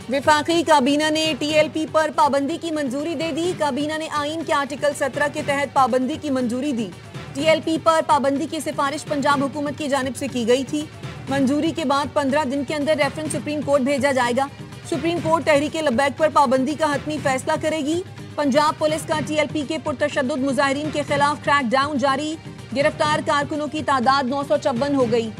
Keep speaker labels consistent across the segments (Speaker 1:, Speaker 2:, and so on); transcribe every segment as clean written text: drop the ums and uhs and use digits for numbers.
Speaker 1: विफाकी काबीना ने टीएलपी पर पाबंदी की मंजूरी दे दी। काबीना ने आईन के आर्टिकल 17 के तहत पाबंदी की मंजूरी दी। टीएलपी पर पाबंदी की सिफारिश पंजाब हुकूमत की जानिब से की गई थी। मंजूरी के बाद 15 दिन के अंदर रेफरेंस सुप्रीम कोर्ट भेजा जाएगा। सुप्रीम कोर्ट तहरीक लब्बैक पर पाबंदी का हतमी फैसला करेगी। पंजाब पुलिस का टीएलपी के पुरतशद्दुद मुजाहिरीन के खिलाफ क्रैक डाउन जारी। गिरफ्तार कारकुनों की तादाद 954 हो गई।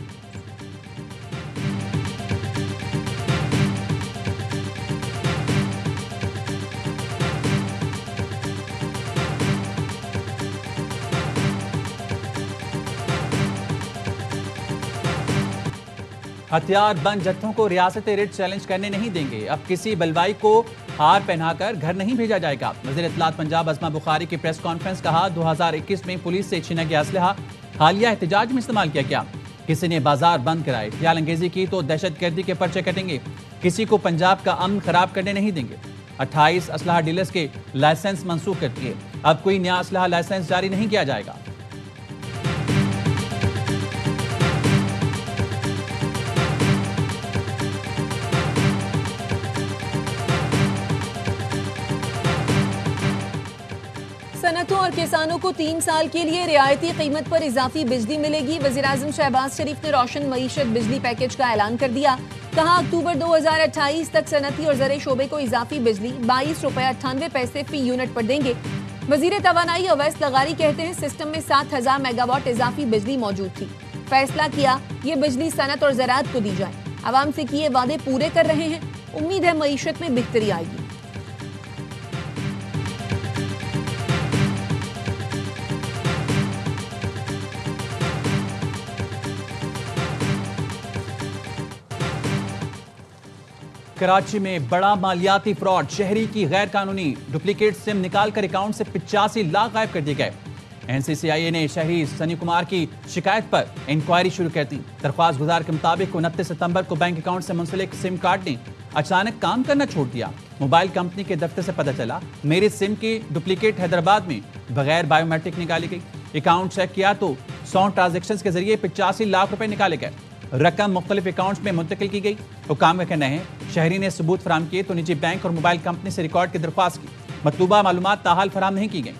Speaker 2: हथियार बंद जत्थों को रियासती रिट चैलेंज करने नहीं देंगे। अब किसी बलवाई को हार पहनाकर घर नहीं भेजा जाएगा। वज़ीर इत्तलात पंजाब अज़मा बुखारी की प्रेस कॉन्फ्रेंस। कहा 2021 में पुलिस से छीना गया असलहा हालिया एहतजाज में इस्तेमाल किया गया। किसी ने बाजार बंद कराए, ख्याल अंगेजी की तो दहशतगर्दी के पर्चे कटेंगे। किसी को पंजाब का अमन खराब करने नहीं देंगे। 28 असलहा डीलर्स के लाइसेंस मंसूख कर दिए। अब कोई नया असलहा लाइसेंस जारी नहीं किया जाएगा।
Speaker 1: सनअतों और किसानों को 3 साल के लिए रियायती कीमत पर इजाफी बिजली मिलेगी। वज़ीर-ए-आज़म शहबाज शरीफ ने रोशन मईशत बिजली पैकेज का ऐलान कर दिया। कहा अक्टूबर 2028 तक सनअती और ज़र शोबे को इजाफी बिजली 22 रुपये 98 पैसे फी यूनिट पर देंगे। वज़ीर तवानाई अवैस लगारी कहते हैं सिस्टम में 7000 मेगावाट इजाफी बिजली मौजूद थी। फैसला किया ये बिजली सनअत और ज़राअत को दी जाए। आवाम से किए वादे पूरे कर रहे हैं। उम्मीद है मईशत में बेहतरी आएगी।
Speaker 2: कराची में बड़ा मालियाती फ्रॉड। शहरी की गैर कानूनी डुप्लीकेट सिम निकालकर अकाउंट से 85 लाख गायब कर दिए गए। एनसीसीआईए ने शहरी सनी कुमार की शिकायत पर इंक्वायरी शुरू कर दी। दरख्वास्त गुजार के मुताबिक 29 सितंबर को बैंक अकाउंट से मुंसलिक सिम कार्ड ने अचानक काम करना छोड़ दिया। मोबाइल कंपनी के दफ्तर से पता चला मेरी सिम की डुप्लीकेट हैदराबाद में बगैर बायोमेट्रिक निकाली गई। अकाउंट चेक किया तो 100 ट्रांजेक्शन के जरिए 85 लाख रुपए निकाले गए। रकम मुख्तलिफ अकाउंट्स में मुंतकिल की गई। हुकाम का कहना है शहरी ने सबूत फराम किए तो निजी बैंक और मोबाइल कंपनी से रिकॉर्ड की दरख्वास्त की। मतलूबा मालूमात ताहाल फराम नहीं की गई।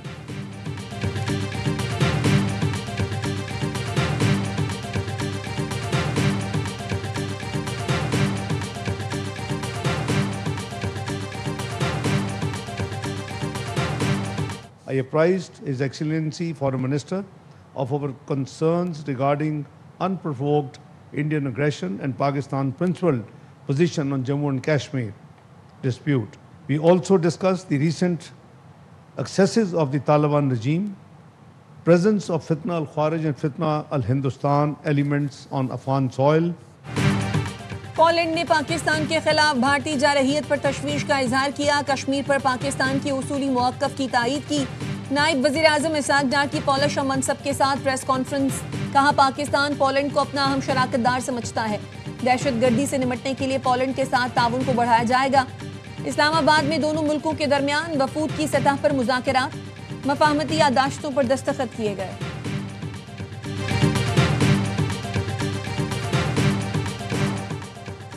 Speaker 3: I apprised His Excellency Foreign Minister of our concerns regarding unprovoked Indian aggression and Pakistan's principled position on Jammu and Kashmir dispute. We also discussed the recent excesses of the Taliban regime, presence of Fitna al-Kharij and Fitna al-Hindustan elements on Afghan soil.
Speaker 1: Poland ने पाकिस्तान के खिलाफ भारतीय जारहियत पर तशवीश का इजहार किया। कश्मीर पर पाकिस्तान की उसूली मौक़िफ़ की तायीद की। नायब वज़ीर आज़म इसाक डार की पॉलिश और मनसब के साथ प्रेस कॉन्फ्रेंस। कहा पाकिस्तान पोलैंड को अपना अहम शराकतदार समझता है। दहशतगर्दी से निपटने के लिए पोलैंड के साथ ताउन को बढ़ाया जाएगा। इस्लामाबाद में दोनों मुल्कों के दरमियान वफूद की सतह पर मुज़ाकरात, मफाहमती यादाश्तों पर दस्तखत किए गए।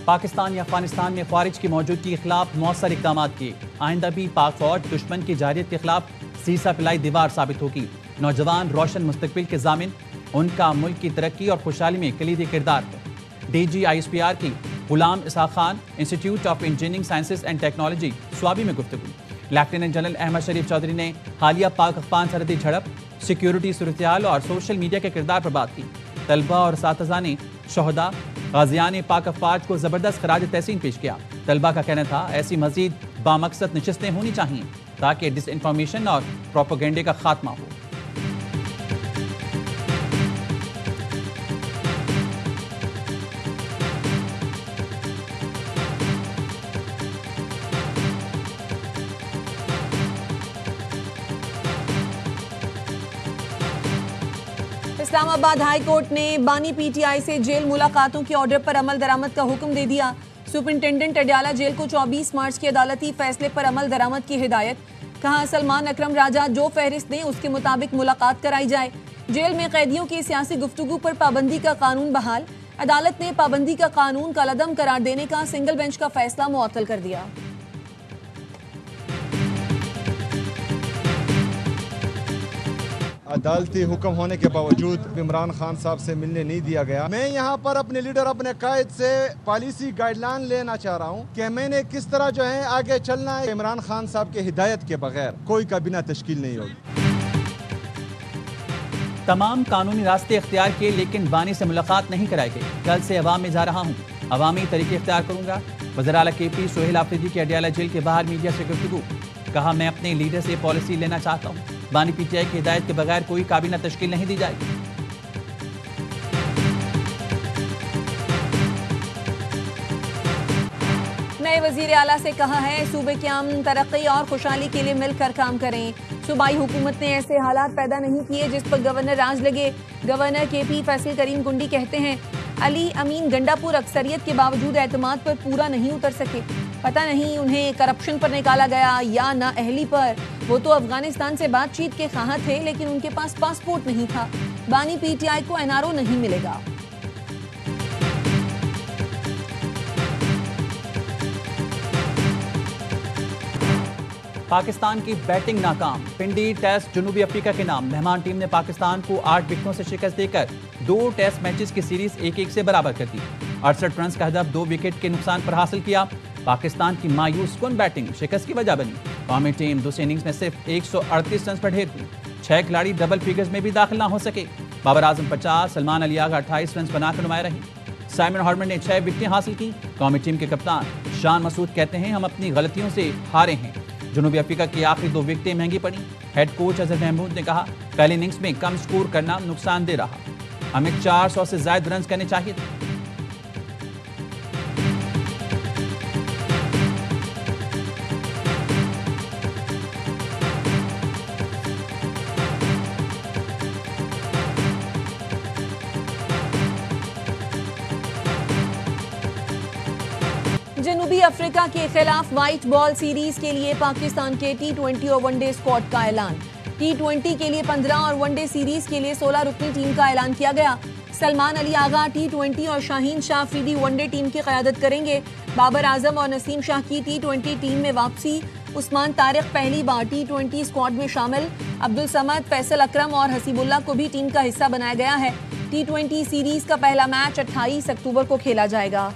Speaker 2: पाकिस्तान या अफगानिस्तान में ख्वारिज की मौजूदगी के खिलाफ मौसर इक़दाम किए। आइंदा भी पाक फौज दुश्मन की जारियत के खिलाफ सीसा पिलाई दीवार साबित होगी। नौजवान रोशन मुस्तकबिल के जामिन, उनका मुल्क की तरक्की और खुशहाली में कलीदी किरदार है। DG ISPR की Ghulam Ishaq Khan institute of engineering sciences and technology Swabi में गुफ्तगू। लेफ्टिनेंट जनरल अहमद शरीफ चौधरी ने हालिया पाक अफगान सरहदी झड़प, सिक्योरिटी सूरत-ए-हाल और सोशल मीडिया के किरदार पर बात की। तलबा और साथीज़ा ने शोहदा गाजियान पाक अफवाज को ज़बरदस्त खराज तहसीन पेश किया। तलबा का कहना था ऐसी मजीद बामकसद नशिस्तें होनी चाहिए ताकि डिसइंफॉर्मेशन और प्रोपेगेंडे का खात्मा हो।
Speaker 1: इस्लामाबाद हाई कोर्ट ने बानी PTI से जेल मुलाकातों की ऑर्डर पर अमल दरामद का हुक्म दे दिया। सुपरिंटेंडेंट अडयाला जेल को 24 मार्च के अदालती फैसले पर अमल दरामद की हिदायत। कहा सलमान अकरम राजा जो फहरिस्त दें उसके मुताबिक मुलाकात कराई जाए। जेल में कैदियों की सियासी गुफ्तगू पर पाबंदी का कानून बहाल। अदालत ने पाबंदी का कानून कलअदम करार देने का सिंगल बेंच का फैसला मुअत्तल कर दिया।
Speaker 4: अदालती हुक्म होने के बावजूद इमरान खान साहब से मिलने नहीं दिया गया। मैं यहाँ पर अपने लीडर, अपने कायद से पॉलिसी गाइडलाइन लेना चाह रहा हूँ कि मैंने किस तरह जो है आगे चलना है। इमरान खान साहब के हिदायत के बगैर कोई काबीना तश्कील नहीं होगी।
Speaker 2: तमाम कानूनी रास्ते इख्तियार किए, लेकिन बानी से मुलाकात नहीं कराई गई। कल से अवाम में जा रहा हूँ, अवामी तरीके इख्तियार करूँगा। वज़ीर आला KP सोहेल आफरीदी की अडियाला जेल के बाहर मीडिया से गुफ्तगू। कहा, मैं अपने लीडर से पॉलिसी लेना चाहता हूँ। बानी PTI की हिदायत के बगैर कोई काबीना तश्कील नहीं दी जाएगी।
Speaker 1: नए वजीर आला से कहा है, सूबे की अमन, तरक्की और खुशहाली के लिए मिलकर काम करें। सूबाई हुकूमत ने ऐसे हालात पैदा नहीं किए जिस पर गवर्नर राज लगे। गवर्नर KP फैसल करीम कुंडी कहते हैं, अली अमीन गंडापुर अक्सरियत के बावजूद एतमाद पर पूरा नहीं उतर सके। पता नहीं उन्हें करप्शन पर निकाला गया या ना अहली पर। वो तो अफगानिस्तान से बातचीत के ख्वाह थे, लेकिन उनके पास पासपोर्ट नहीं था। बानी PTI को NRO नहीं मिलेगा।
Speaker 2: पाकिस्तान की बैटिंग नाकाम। पिंडी टेस्ट जनूबी अफ्रीका के नाम। मेहमान टीम ने पाकिस्तान को 8 विकेटों से शिकस्त देकर 2 टेस्ट मैचेस की सीरीज 1-1 से बराबर कर दी। 68 रन का हदफ 2 विकेट के नुकसान पर हासिल किया। पाकिस्तान की मायूस कुन बैटिंग शिकस्त की वजह बनी। कौमी टीम दूसरे इनिंग्स में सिर्फ 138 रन पर ढेर हुई। 6 खिलाड़ी डबल फिगर्स में भी दाखिल ना हो सके। बाबर आजम 50, सलमान अली आगा 28 रन बनाकर नुमाया रही। साइमन हार्मन ने 6 विकेटें हासिल की। कौमी टीम के कप्तान शान मसूद कहते हैं, हम अपनी गलतियों से हारे हैं। जनूबी अफ्रीका की आखिरी 2 विकेटें महंगी पड़ी। हेड कोच अजहर महमूद ने कहा, पहले इनिंग्स में कम स्कोर करना नुकसानदेह रहा। हमें 400 से ज्यादा रन करने चाहिए थे।
Speaker 1: जनूबी अफ्रीका के खिलाफ व्हाइट बॉल सीरीज के लिए पाकिस्तान के T20 और वनडे स्क्वाड का ऐलान। T20 के लिए 15 और वनडे सीरीज के लिए 16 रुकनी टीम का ऐलान किया गया। सलमान अली आगा T20 और शाहीन शाह अफरीदी वनडे टीम की क़यादत करेंगे। बाबर आजम और नसीम शाह की T20 टीम में वापसी। उस्मान तारिक पहली बार T20 स्क्वाड में शामिल। अब्दुल समद, फैसल अकरम और हसीबुल्लाह को भी टीम का हिस्सा बनाया गया है। T20 सीरीज का पहला मैच 28 अक्टूबर को खेला जाएगा।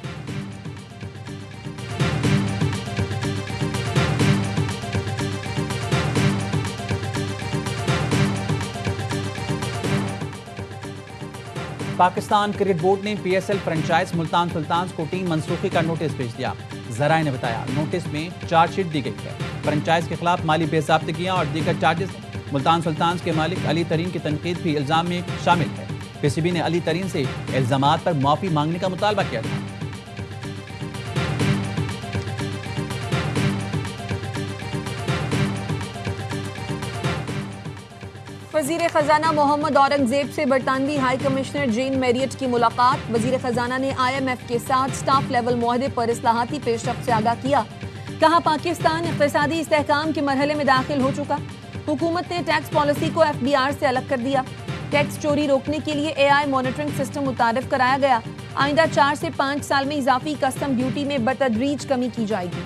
Speaker 2: पाकिस्तान क्रिकेट बोर्ड ने PSL फ्रेंचाइज मुल्तान सुल्तान्स को टीम मनसूखी का नोटिस भेज दिया। जराए ने बताया, नोटिस में चार्जशीट दी गई है। फ्रेंचाइज के खिलाफ माली बेज़ाब्तगियां और दीगर चार्जेस हैं। मुल्तान सुल्तान्स के मालिक अली तरीन की तनकीद भी इल्जाम में शामिल है। PCB ने अली तरीन से इल्जामात पर माफी मांगने का मुतालबा किया था।
Speaker 1: वजीर खजाना मोहम्मद औरंगजेब से बरतानवी हाई कमिश्नर जेन मैरियट की मुलाकात। वजीर खजाना ने IMF के साथ स्टाफ लेवल मुआहदे पर इस्लाहाती पेशरफ्त से आगाह किया। कहा, पाकिस्तान इक़्तिसादी इस्तेहकाम के मरहले में दाखिल हो चुका। हुकूमत ने टैक्स पॉलिसी को FBR से अलग कर दिया। टैक्स चोरी रोकने के लिए AI मॉनिटरिंग सिस्टम मुतारिफ कराया गया। आइंदा 4 से 5 साल में इजाफी कस्टम ड्यूटी में बतदरीज कमी की जाएगी।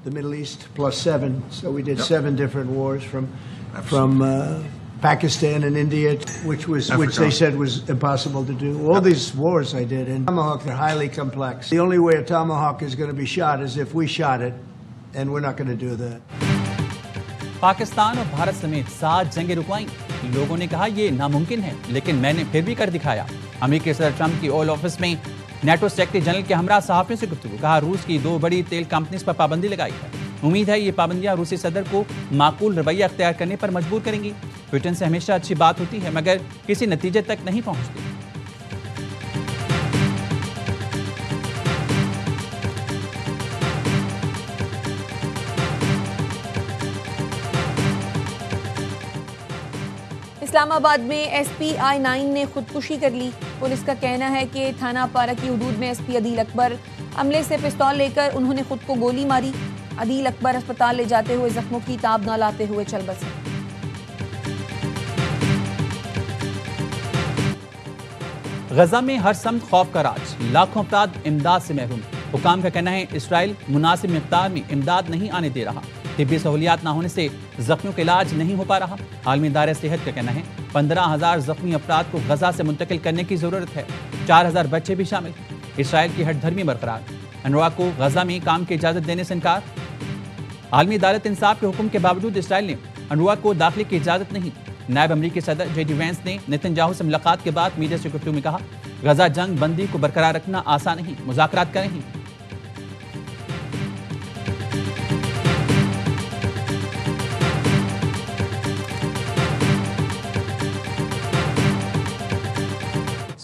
Speaker 5: The Middle East +7, so we did 7 different wars from Pakistan and India, which they said was impossible to do. All these wars I did, and Tomahawk, they're highly complex. The only way a Tomahawk is going to be shot is if we shot it, and we're not going to do that.
Speaker 2: Pakistan और भारत समेत 7 जंगें रुकवाई। लोगों ने कहा, ये नामुमकिन है, लेकिन मैंने फिर भी कर दिखाया। अमेरिकी सदर ट्रंप की ओवल ऑफिस में नेटो सेक्रेटरी जनरल के हमरा सहाफियों से गुफ्तगू। कहा, रूस की 2 बड़ी तेल कंपनीज पर पाबंदी लगाई है। उम्मीद है ये पाबंदियां रूसी सदर को माकूल रवैया अख्तियार करने पर मजबूर करेंगी। ब्रिटेन से हमेशा अच्छी बात होती है, मगर किसी नतीजे तक नहीं पहुंचती।
Speaker 1: इस्लामाबाद में SP I9 ने खुदकुशी कर ली। पुलिस का कहना है कि थाना पारा की हदूद में SP अदील अकबर अमले से पिस्तौल लेकर उन्होंने खुद को गोली मारी। अदील अकबर अस्पताल ले जाते हुए जख्मों की ताब न लाते हुए चल बसे।
Speaker 2: गजा में हर समत खौफ का राज, लाखों अफराद इमदाद से महरूम। हुकाम का कहना है इसराइल मुनासिब मिक़दार में इमदाद नहीं आने दे रहा। तिब्बी सहूलियात न होने से जख्मियों का इलाज नहीं हो पा रहा। आलमी इदारे सेहत का कहना है 15,000 जख्मी अफराद को गजा से मुंतकिल करने की जरूरत है। 4,000 बच्चे भी शामिल हैं। इसराइल की हठधर्मी बरकरार। अनवा को गजा में काम की इजाजत देने से इनकार। आलमी अदालत इंसाफ के हुक्म के बावजूद इसराइल ने अनवा को दाखिले की इजाजत नहीं। नायब अमरीकी सदर JD वैंस ने नेतन्याहू से मुलाकात के बाद मीडिया से गुफ्तगू में कहा, गजा जंग बंदी को बरकरार रखना आसान नहीं, मुज़ाकरात का नहीं।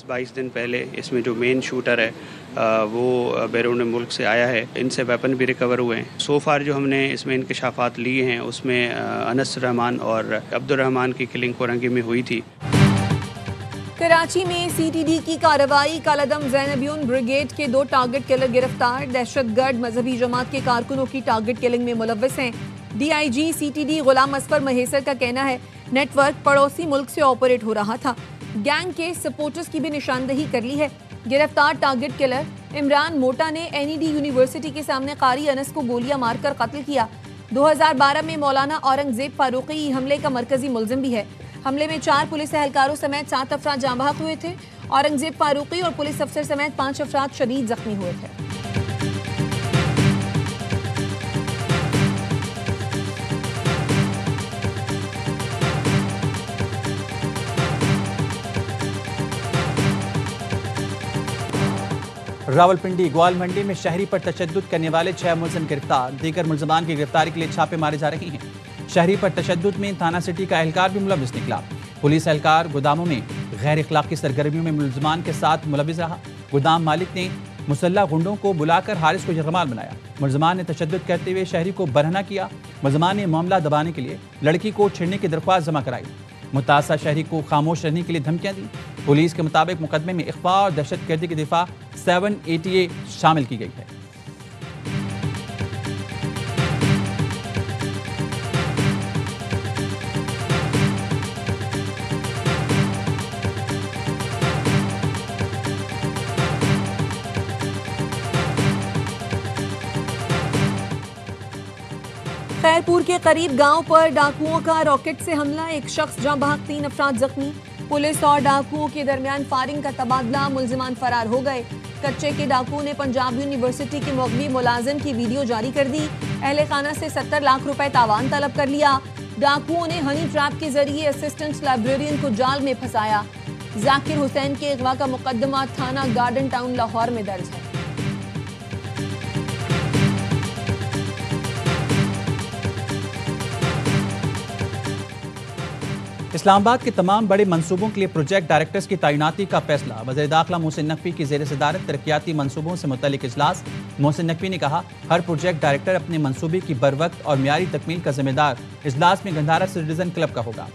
Speaker 6: बाईस दिन पहले इसमें जो मेन शूटर है वो बैरून मुल्क से आया है। इनसे वेपन भी रिकवर हुए हैं। सो फार जो हमने इसमें इंकशाफात लिए हैं उसमें अनस रहमान और अब्दुर्रहमान की किलिंग कोरंगी में हुई थी।
Speaker 1: कराची में CTD की कार्रवाई। कालादम ज़ैनबियून ब्रिगेड के 2 टारगेट किलर गिरफ्तार। दहशतगर्द मजहबी जमात के कारकुनों की टारगेट किलिंग में मुलव्वस हैं। DIG CTD गुलाम असफर महेसर का कहना है नेटवर्क पड़ोसी मुल्क से ऑपरेट हो रहा था। गैंग के सपोर्टर्स की भी निशानदही कर ली है। गिरफ्तार टारगेट किलर इमरान मोटा ने NED यूनिवर्सिटी के सामने कारी अनस को गोलियां मारकर कत्ल किया। 2012 में मौलाना औरंगजेब फारूकी हमले का मरकजी मुलजिम भी है। हमले में 4 पुलिस एहलकारों समेत 7 अफराद जाँ बहक हुए थे। औरंगजेब फारूकी और पुलिस अफसर समेत 5 अफराद शदीद जख्मी हुए थे।
Speaker 2: रावलपिंडी ग्वाल मंडी में शहरी पर तशद्दुद करने वाले 6 मुलजिम गिरफ्तार। दीगर मुलजमान की गिरफ्तारी के लिए छापे मारे जा रहे हैं। शहरी पर तशद्दुद में थाना सिटी का एहलकार भी मुलविस निकला। पुलिस एहलकार गोदामों में गैर इखलाकी सरगर्मियों में मुलजमान के साथ मुलविस रहा। गोदाम मालिक ने मुसल्ला गुंडों को बुलाकर हारिस को यरगमाल बनाया। मुलजमान ने तशद्दुद करते हुए शहरी को बरहना किया। मुलजमान ने मामला दबाने के लिए लड़की को छेड़ने की दरख्वास्त जमा कराई। मुतासा शहरी को खामोश रहने के लिए धमकियां दी। पुलिस के मुताबिक मुकदमे में इख्फा और दहशतगर्दी की दिफा 780A शामिल की गई है।
Speaker 1: खैरपुर के करीब गांव पर डाकुओं का रॉकेट से हमला। 1 शख्स जाँ बहक, 3 अफराद जख्मी। पुलिस और डाकुओं के दरमियान फायरिंग का तबादला। मुलजिमान फरार हो गए। कच्चे के डाकुओं ने पंजाब यूनिवर्सिटी के मौकवी मुलाजिम की वीडियो जारी कर दी। अहले खाना से 70 लाख रुपए तावान तलब कर लिया। डाकुओं ने हनी ट्रैप के जरिए असिस्टेंट लाइब्रेरियन को जाल में फंसाया। जाकिर हुसैन के अगवा का मुकदमा थाना गार्डन टाउन लाहौर में दर्ज है।
Speaker 2: इस्लामाबाद के तमाम बड़े मंसूबों के लिए प्रोजेक्ट डायरेक्टर्स की तैनाती का फैसला। वज़ीर दाखिला मोहसिन नकवी की ज़ेर सदारत तरक्याती मंसूबों से मुतल्लिक इजलास। मोहसिन नकवी ने कहा हर प्रोजेक्ट डायरेक्टर अपने मंसूबे की बरवक्त और मियारी तकमील का जिम्मेदार। इजलास में गंधारा सिटीजन क्लब का होगा।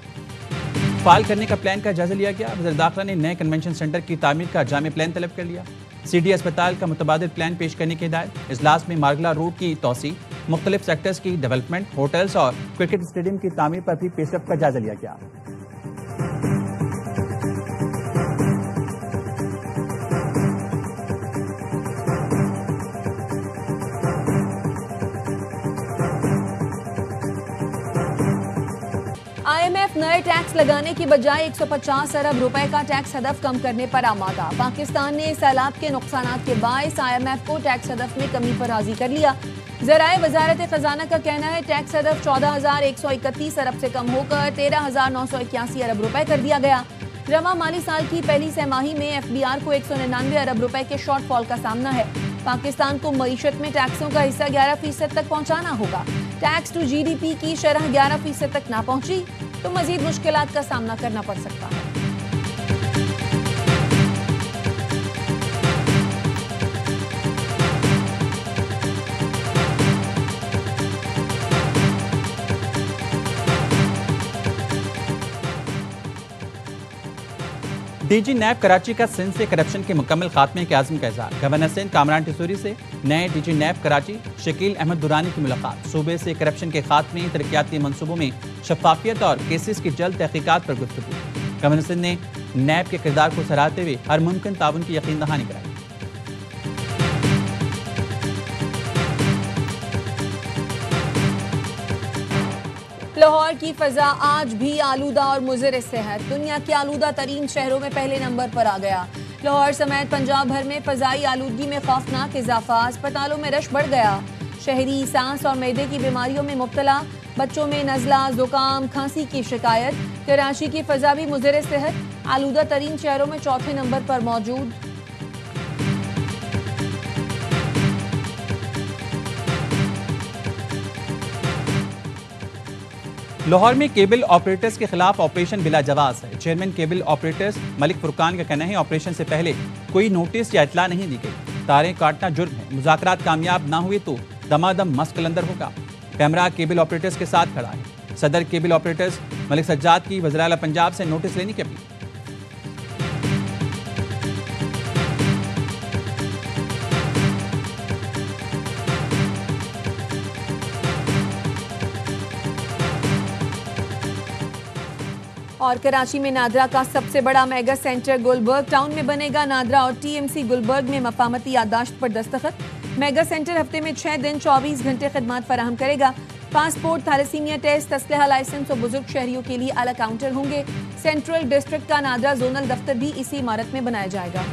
Speaker 2: फाल करने का प्लान का जायजा लिया गया। वज़ीर दाखिला ने नए कन्वेंशन सेंटर की तामीर का जामे प्लान तलब कर लिया। CD अस्पताल का मुतबादिल प्लान पेश करने की हिदायत। इजलास में मार्गला रोड की तोसी, मुख्तलिफ सेक्टर्स की डेवलपमेंट, होटल्स और क्रिकेट स्टेडियम की तामीर पर भी पेशरफ का जायजा लिया गया।
Speaker 1: IMF नए टैक्स लगाने की बजाय 150 अरब रुपए का टैक्स हदफ कम करने पर आमादा। पाकिस्तान ने सैलाब के नुकसानात के बायस IMF को टैक्स हदफ में कमी पर राजी कर लिया। ज़राए वजारत खजाना का कहना है टैक्स हदफ 14,131 अरब से कम होकर 13,981 अरब रुपए कर दिया गया। रवा माली साल की पहली छमाही में FBR को 199 अरब रुपए के शॉर्टफॉल का सामना है। पाकिस्तान को मईशत में टैक्सों का हिस्सा 11% तक पहुंचाना होगा। टैक्स टू GDP की शरह 11% तक ना पहुंची तो मजीद मुश्किलात का सामना करना पड़ सकता है।
Speaker 2: DG नैब कराची का सिंध से करप्शन के मुकम्मल खात्मे के आज़म का इज़हार। गवर्नर सिंध कामरान टिसूरी से नए DG नैब कराची शकील अहमद दुरानी की मुलाकात। सूबे से करप्शन के खात्मे, तरक्याती मंसूबों में शफाफियत और केसेस की जल्द तहकीकात पर गुफ्तगू। गवर्नर सिंध ने नैब के किरदार को सराहते हुए हर मुमकिन ताउन की यकीन दहानी कराई।
Speaker 1: लाहौर की फजा आज भी आलूदा और मुज़र सेहत, दुनिया के आलूदा तरीन शहरों में पहले नंबर पर आ गया। लाहौर समेत पंजाब भर में फजाई आलूदगी में खौफनाक इजाफा, अस्पतालों में रश बढ़ गया। शहरी सांस और मैदे की बीमारियों में मुब्तला, बच्चों में नज़ला, जुकाम, खांसी की शिकायत। कराची की फजा भी मुज़र सेहत, आलूदा तरीन शहरों में चौथे नंबर पर मौजूद।
Speaker 2: लाहौर में केबल ऑपरेटर्स के खिलाफ ऑपरेशन बिला जवाज है। Chairman cable operators Malik Furqan का कहना है ऑपरेशन से पहले कोई नोटिस या इतला नहीं दी गई। तारें काटना जुर्म है, मुज़ाकरात कामयाब ना हुए तो दमादम मस्क कलंदर होगा। कैमरा केबल ऑपरेटर्स के साथ खड़ा है। सदर केबल ऑपरेटर्स मलिक सज्जाद की वज़ीर आला पंजाब से नोटिस लेने की अपील।
Speaker 1: और कराची में नादरा का सबसे बड़ा मेगा सेंटर गुलबर्ग टाउन में बनेगा। नादरा और टीएमसी गुलबर्ग में मफामती याददाश्त पर दस्तखत। मेगा सेंटर हफ्ते में 6 दिन 24 घंटे खदमात फराहम करेगा। पासपोर्ट, थैलेसीमिया टेस्ट, तस्लीहा लाइसेंस और बुजुर्ग शहरियों के लिए अलग काउंटर होंगे। सेंट्रल डिस्ट्रिक्ट का नादरा जोनल दफ्तर भी इसी इमारत में बनाया जाएगा।